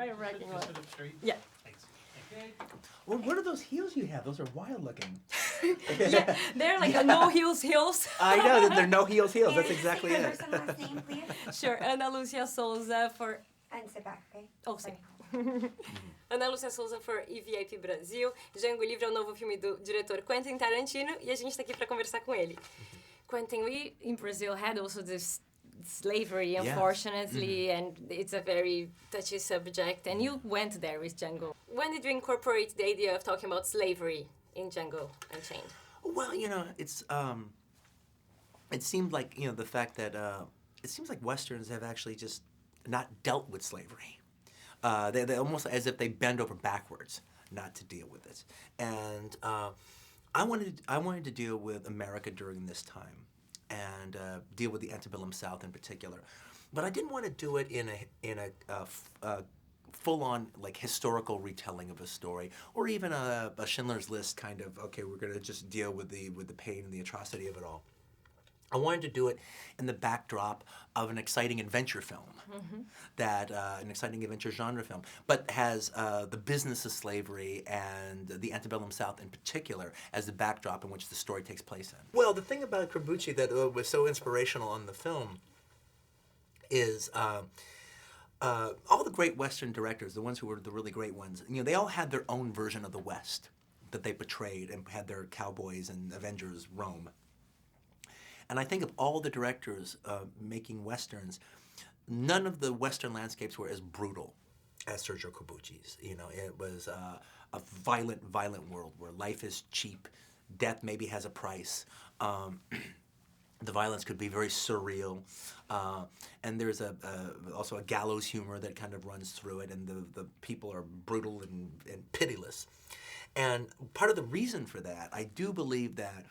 right wrecking one. Sit up straight. Yeah. Thanks. Okay. Well, what are those heels you have? Those are wild looking. Yeah, they're like a no heels. I know, they're no heels. That's exactly Say your it. first and last name, please. Sure, Ana Lucia Souza for... And sit back, okay? Oh, sim. Sorry. Ana Lucia Souza for EVIP Brasil. Django Livre é o novo filme do diretor Quentin Tarantino e a gente está aqui para conversar com ele. Quentin, we in Brazil had also this slavery, unfortunately, and it's a very touchy subject. And you went there with Django. When did you incorporate the idea of talking about slavery in Django Unchained? Well, it's it seemed like the fact that it seems like Westerns have actually just not dealt with slavery. They almost as if they bend over backwards not to deal with it. And I wanted to deal with America during this time and deal with the antebellum South in particular, but I didn't want to do it in a full-on like historical retelling of a story, or even a Schindler's List kind of, okay, we're going to just deal with the pain and the atrocity of it all. I wanted to do it in the backdrop of an exciting adventure film, an exciting adventure genre film, but has the business of slavery and the antebellum South in particular as the backdrop in which the story takes place in. Well, the thing about Corbucci that was so inspirational on the film is all the great Western directors, the ones who were the really great ones, they all had their own version of the West that they portrayed and had their cowboys and Avengers roam. And I think of all the directors making Westerns, none of the Western landscapes were as brutal as Sergio Corbucci's. It was a violent, violent world where life is cheap, death maybe has a price. The violence could be very surreal, and there's also a gallows humor that kind of runs through it, and the people are brutal and pitiless. And part of the reason for that, I do believe that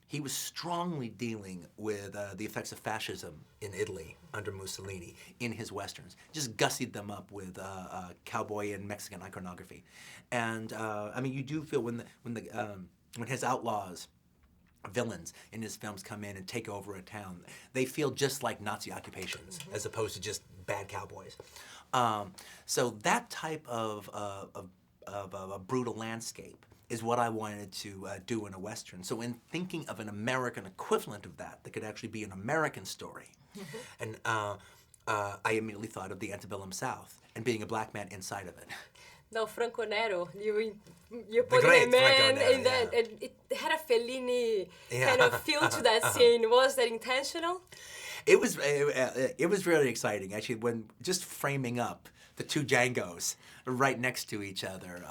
he was strongly dealing with the effects of fascism in Italy under Mussolini in his Westerns. Just gussied them up with cowboy and Mexican iconography. And I mean, you do feel when his outlaws, villains in his films come in and take over a town, they feel just like Nazi occupations as opposed to just bad cowboys. So that type of a brutal landscape is what I wanted to do in a Western. So in thinking of an American equivalent of that could actually be an American story, and I immediately thought of the antebellum South and being a black man inside of it. No, Franco Nero, you put great him in, Franco Nero, and then it had a Fellini kind of feel to that scene. Was that intentional? It was really exciting, actually, when just framing up the two Djangos right next to each other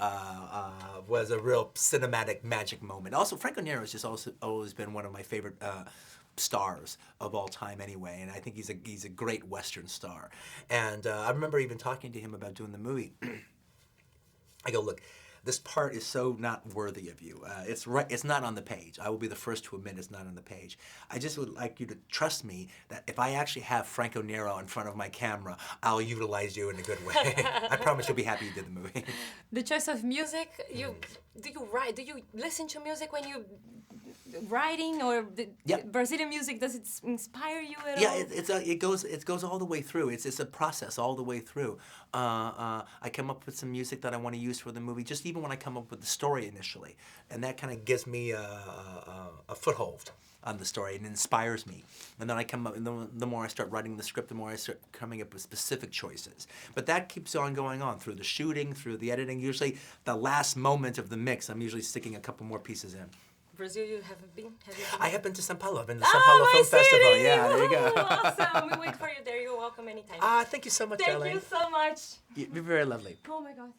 was a real cinematic magic moment. Also, Franco Nero has just also always been one of my favorite stars of all time anyway, and I think he's a great Western star. And I remember even talking to him about doing the movie. I go, look, this part is so not worthy of you. It's not on the page. I will be the first to admit it's not on the page. I just would like you to trust me that if I actually have Franco Nero in front of my camera, I'll utilize you in a good way. I promise you'll be happy you did the movie. The choice of music, do you write? Do you listen to music when you writing, or Brazilian music? Does it inspire you at all? Yeah, it goes all the way through. It's a process all the way through. I come up with some music that I want to use for the movie, just even when I come up with the story initially, and that kind of gives me a foothold on the story and inspires me. And then I come up, and the more I start writing the script, the more I start coming up with specific choices. But that keeps on going on through the shooting, through the editing. Usually, the last moment of the mix, I'm usually sticking a couple more pieces in. Brazil, you haven't been? Have you been? I have been to São Paulo. I've been to São Paulo Film Festival. Yeah, there you go. Awesome. We wait for you there. You're welcome anytime. Thank you so much, Thank darling. you so much. You're very lovely. Oh my God.